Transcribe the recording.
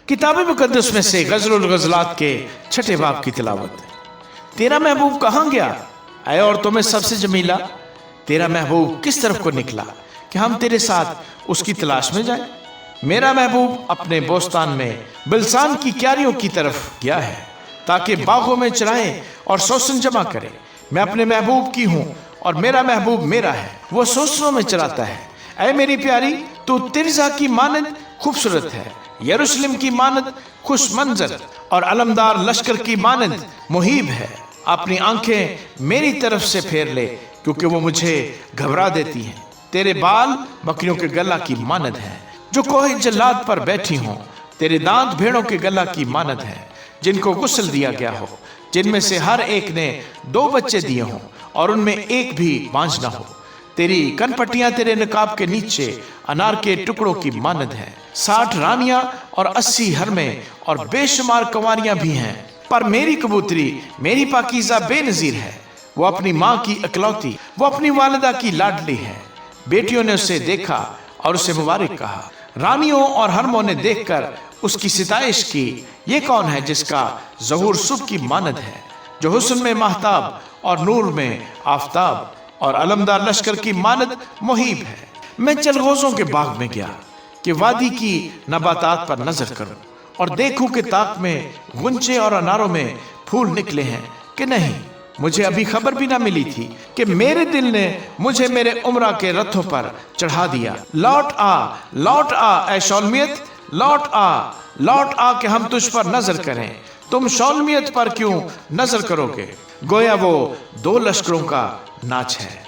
किताब मुकद्दस में से गज़लुल गज़लात के 6 बाब की तिलावत। तेरा महबूब कहाँ गया ऐ औरतों में सबसे जमीला, तेरा महबूब किस तरफ को निकला कि हम तेरे साथ उसकी तलाश में जाएं। मेरा महबूब अपने बोस्तान में बिलसान की क्यारियों की तरफ गया है ताकि बागों में चराए और सोसन जमा करे। मैं अपने महबूब की हूँ और मेरा महबूब मेरा है, वो सोसनों में चराता है। ऐ मेरी प्यारी, तू तिरजा की मानद खूबसूरत है, यरूशलेम की मानद खुश मंजर और अलमदार लश्कर की मानद मुहीब है। अपनी आंखें मेरी तरफ से फेर ले क्योंकि वो मुझे घबरा देती हैं। तेरे बाल बकरियों के गला की मानद है जो कोहे जल्लाद पर बैठी हों। तेरे दांत भेड़ों के गला की मानद है जिनको गुस्ल दिया गया हो, जिनमें से हर एक ने 2 बच्चे दिए हों और उनमें एक भी बांझ ना हो। तेरी कनपट्टियां तेरे निकाब के नीचे अनार के टुकड़ों की मानद है। 60 रानियां और 80 हरमें और बेशुमार कंवारियां भी हैं, पर मेरी कबूतरी मेरी पाकीज़ा बेनज़ीर है। वो अपनी माँ की इकलौती, वो अपनी वालिदा की लाडली है। बेटियों ने उसे देखा और उसे मुबारक कहा। रानियों और हरमों ने देखकर उसकी सिताइश की। ये कौन है जिसका ज़हूर सुबह की मानद है, जो हुस्न में महताब और नूर में आफताब और अलमदार लश्कर की मानद मुहीब है। मैं चलगोज़ों के बाग में गया कि वादी की नबातात पर नजर करूं और देखूं कि ताक में गुंचे और अनारों में फूल निकले हैं कि नहीं। मुझे अभी खबर भी ना मिली थी कि मेरे दिल ने मुझे मेरे उम्रा के रथों पर चढ़ा दिया। लौट आ ऐ शौलमियत, लौट आ कि हम तुझ पर नजर करें। तुम शौलमियत पर क्यों नजर करोगे? गोया वो 2 लश्करों का नाच है।